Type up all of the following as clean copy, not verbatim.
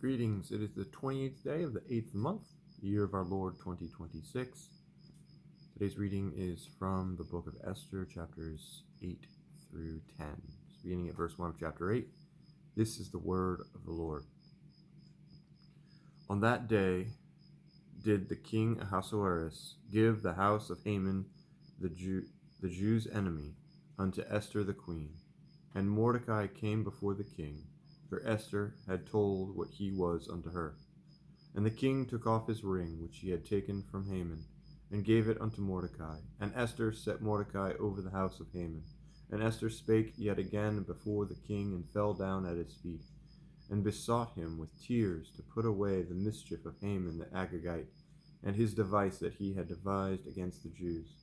Greetings. It is the 28th day of the 8th month, the year of our Lord 2026. Today's reading is from the book of Esther, chapters 8 through 10. Beginning at verse 1 of chapter 8. This is the word of the Lord. On that day did the king Ahasuerus give the house of Haman, the Jews' enemy, unto Esther the queen. And Mordecai came before the king, for Esther had told what he was unto her. And the king took off his ring, which he had taken from Haman, and gave it unto Mordecai. And Esther set Mordecai over the house of Haman. And Esther spake yet again before the king, and fell down at his feet, and besought him with tears to put away the mischief of Haman the Agagite, and his device that he had devised against the Jews.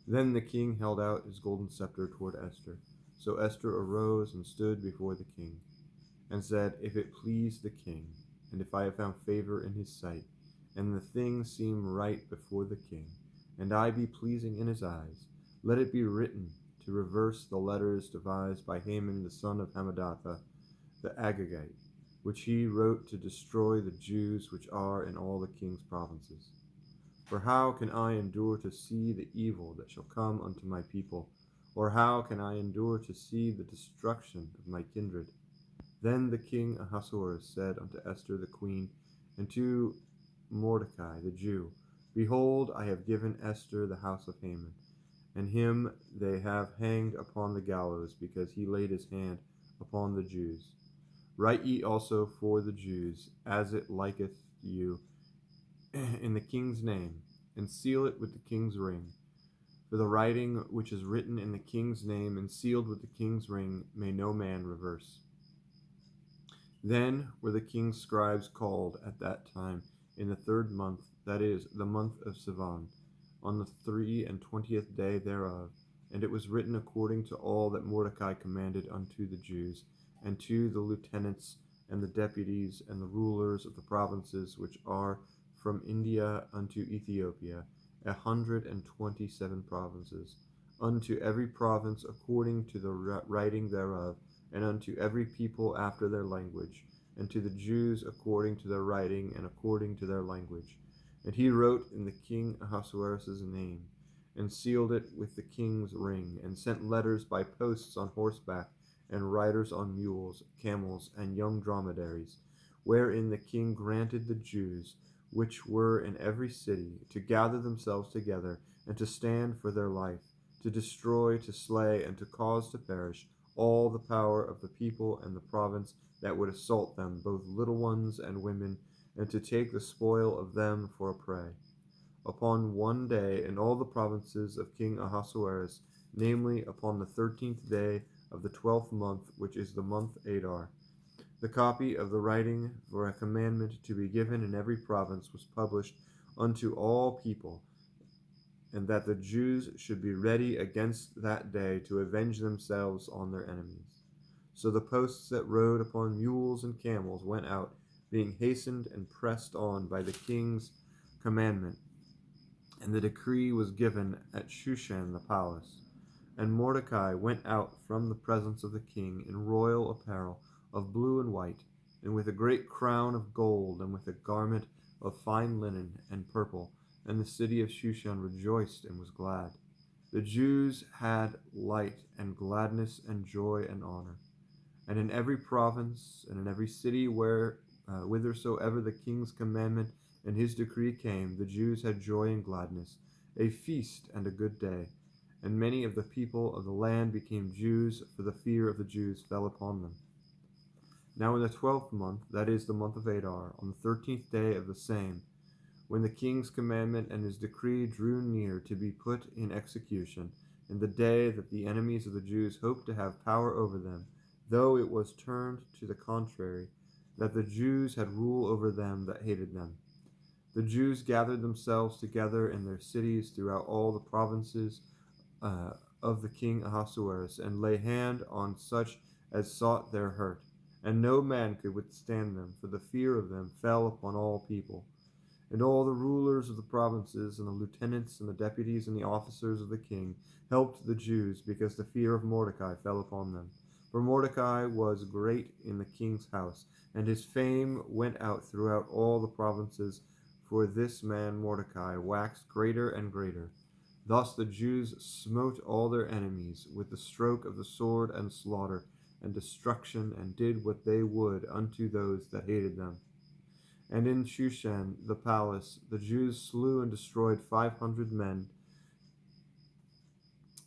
Then the king held out his golden scepter toward Esther. So Esther arose and stood before the king, and said, If it please the king, and if I have found favor in his sight, and the thing seem right before the king, and I be pleasing in his eyes, let it be written to reverse the letters devised by Haman the son of Hammedatha the Agagite, which he wrote to destroy the Jews which are in all the king's provinces. For how can I endure to see the evil that shall come unto my people? Or how can I endure to see the destruction of my kindred? Then the king Ahasuerus said unto Esther the queen, and to Mordecai the Jew, Behold, I have given Esther the house of Haman, and him they have hanged upon the gallows, because he laid his hand upon the Jews. Write ye also for the Jews, as it liketh you, in the king's name, and seal it with the king's ring. For the writing which is written in the king's name and sealed with the king's ring may no man reverse. Then were the king's scribes called at that time in the 3rd month, that is, the month of Sivan, on the 23 day thereof. And it was written according to all that Mordecai commanded unto the Jews, and to the lieutenants and the deputies and the rulers of the provinces which are from India unto Ethiopia, 127 provinces, unto every province according to the writing thereof, and unto every people after their language, and to the Jews according to their writing and according to their language. And he wrote in the king Ahasuerus' name, and sealed it with the king's ring, and sent letters by posts on horseback, and riders on mules, camels, and young dromedaries, wherein the king granted the Jews, which were in every city, to gather themselves together, and to stand for their life, to destroy, to slay, and to cause to perish all the power of the people and the province that would assault them, both little ones and women, and to take the spoil of them for a prey. Upon one day in all the provinces of King Ahasuerus, namely upon the 13th day of the 12th month, which is the month Adar, the copy of the writing for a commandment to be given in every province was published unto all people, and that the Jews should be ready against that day to avenge themselves on their enemies. So the posts that rode upon mules and camels went out, being hastened and pressed on by the king's commandment. And the decree was given at Shushan the palace. And Mordecai went out from the presence of the king in royal apparel of blue and white, and with a great crown of gold, and with a garment of fine linen and purple. And the city of Shushan rejoiced and was glad. The Jews had light and gladness and joy and honor. And in every province and in every city whithersoever the king's commandment and his decree came, the Jews had joy and gladness, a feast and a good day. And many of the people of the land became Jews, for the fear of the Jews fell upon them. Now in the 12th month, that is the month of Adar, on the 13th day of the same, when the king's commandment and his decree drew near to be put in execution, in the day that the enemies of the Jews hoped to have power over them, though it was turned to the contrary, that the Jews had rule over them that hated them. The Jews gathered themselves together in their cities throughout all the provinces of the king Ahasuerus, and lay hand on such as sought their hurt. And no man could withstand them, for the fear of them fell upon all people. And all the rulers of the provinces, and the lieutenants, and the deputies, and the officers of the king helped the Jews, because the fear of Mordecai fell upon them. For Mordecai was great in the king's house, and his fame went out throughout all the provinces, for this man Mordecai waxed greater and greater. Thus the Jews smote all their enemies with the stroke of the sword and slaughter and destruction, and did what they would unto those that hated them. And in Shushan the palace the Jews slew and destroyed 500 men,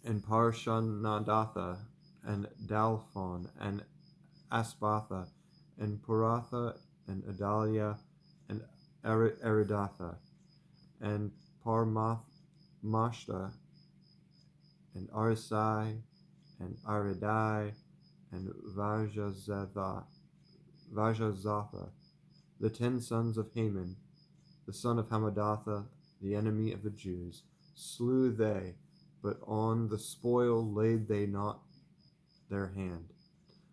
and Parshandatha, and Dalphon, and Aspatha, and Puratha, and Adalia, and Aridatha, and Parmashta, and Arisai, and Aridai, and Vajazatha, the 10 sons of Haman, the son of Hamadatha, the enemy of the Jews, slew they, but on the spoil laid they not their hand.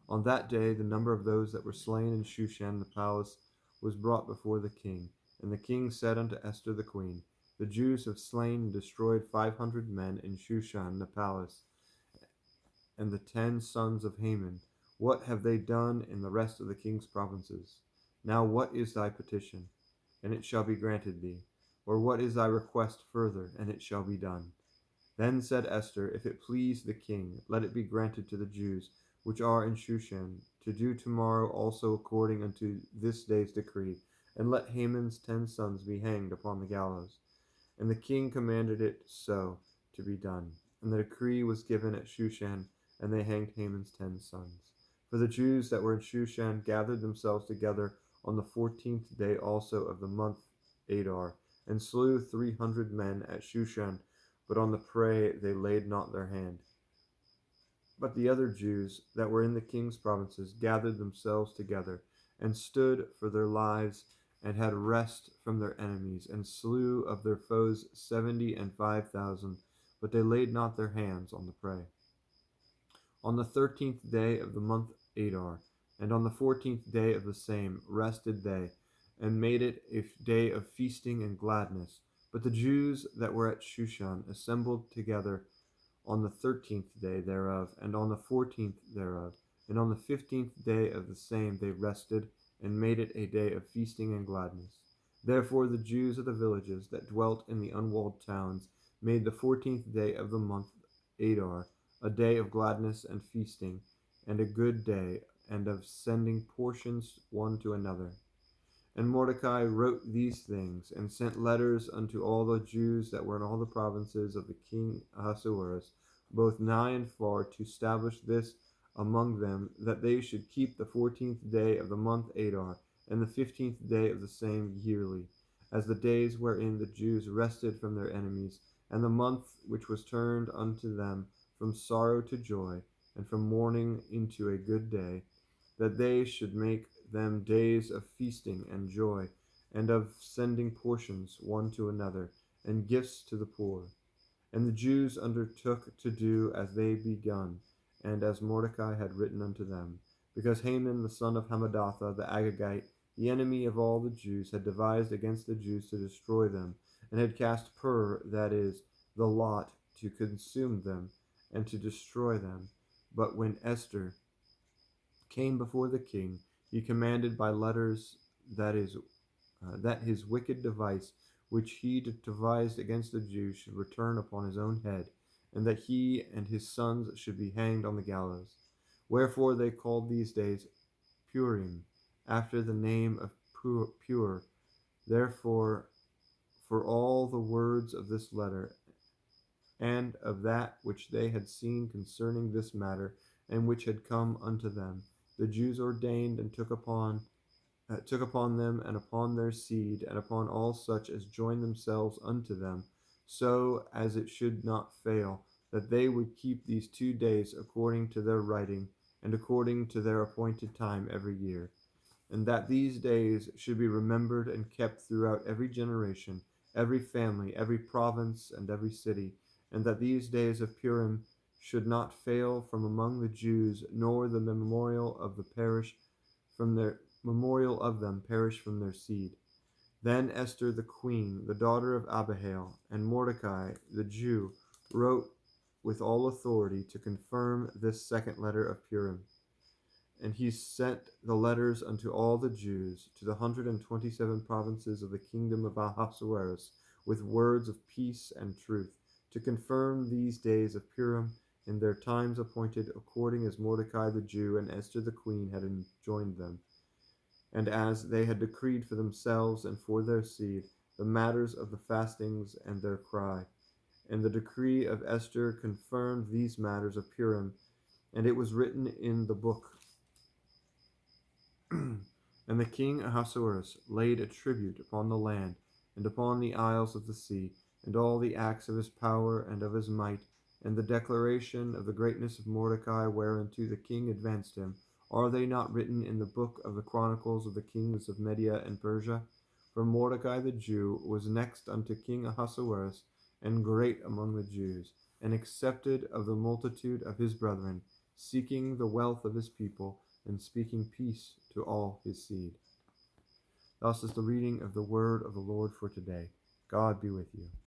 On that day the number of those that were slain in Shushan the palace was brought before the king. And the king said unto Esther the queen, The Jews have slain and destroyed 500 men in Shushan the palace, and the 10 sons of Haman. What have they done in the rest of the king's provinces? Now what is thy petition? And it shall be granted thee. Or what is thy request further? And it shall be done. Then said Esther, If it please the king, let it be granted to the Jews which are in Shushan to do tomorrow also according unto this day's decree, and let Haman's 10 sons be hanged upon the gallows. And the king commanded it so to be done. And the decree was given at Shushan, and they hanged Haman's 10 sons. For the Jews that were in Shushan gathered themselves together on the 14th day also of the month Adar, and slew 300 men at Shushan, but on the prey they laid not their hand. But the other Jews that were in the king's provinces gathered themselves together, and stood for their lives, and had rest from their enemies, and slew of their foes 75,000, but they laid not their hands on the prey. On the 13th day of the month Adar, and on the 14th day of the same, rested they, and made it a day of feasting and gladness. But the Jews that were at Shushan assembled together on the 13th day thereof, and on the 14th thereof, and on the 15th day of the same they rested, and made it a day of feasting and gladness. Therefore the Jews of the villages that dwelt in the unwalled towns made the 14th day of the month Adar a day of gladness and feasting, and a good day, and of sending portions one to another. And Mordecai wrote these things, and sent letters unto all the Jews that were in all the provinces of the king Ahasuerus, both nigh and far, to establish this among them, that they should keep the 14th day of the month Adar, and the 15th day of the same yearly, as the days wherein the Jews rested from their enemies, and the month which was turned unto them from sorrow to joy, and from mourning into a good day, that they should make them days of feasting and joy, and of sending portions one to another, and gifts to the poor. And the Jews undertook to do as they begun, and as Mordecai had written unto them, because Haman the son of Hamadatha the Agagite, the enemy of all the Jews, had devised against the Jews to destroy them, and had cast pur, that is, the lot, to consume them, and to destroy them. But when Esther came before the king, he commanded by letters that his wicked device, which he devised against the Jews, should return upon his own head, and that he and his sons should be hanged on the gallows. Wherefore they called these days Purim, after the name of Pur. Therefore, for all the words of this letter, and of that which they had seen concerning this matter, and which had come unto them, the Jews ordained and took upon them, and upon their seed, and upon all such as joined themselves unto them, so as it should not fail, that they would keep these 2 days according to their writing, and according to their appointed time every year, and that these days should be remembered and kept throughout every generation, every family, every province, and every city, and that these days of Purim should not fail from among the Jews, nor the memorial of them perish from their seed. Then Esther the queen, the daughter of Abihail, and Mordecai the Jew, wrote with all authority to confirm this second letter of Purim. And he sent the letters unto all the Jews, to the 127 provinces of the kingdom of Ahasuerus, with words of peace and truth, to confirm these days of Purim in their times appointed, according as Mordecai the Jew and Esther the queen had enjoined them, and as they had decreed for themselves and for their seed the matters of the fastings and their cry. And the decree of Esther confirmed these matters of Purim, and it was written in the book. And the king Ahasuerus laid a tribute upon the land, and upon the isles of the sea, and all the acts of his power and of his might, and the declaration of the greatness of Mordecai, whereunto the king advanced him, are they not written in the book of the chronicles of the kings of Media and Persia? For Mordecai the Jew was next unto King Ahasuerus, and great among the Jews, and accepted of the multitude of his brethren, seeking the wealth of his people, and speaking peace to all his seed. Thus is the reading of the word of the Lord for today. God be with you.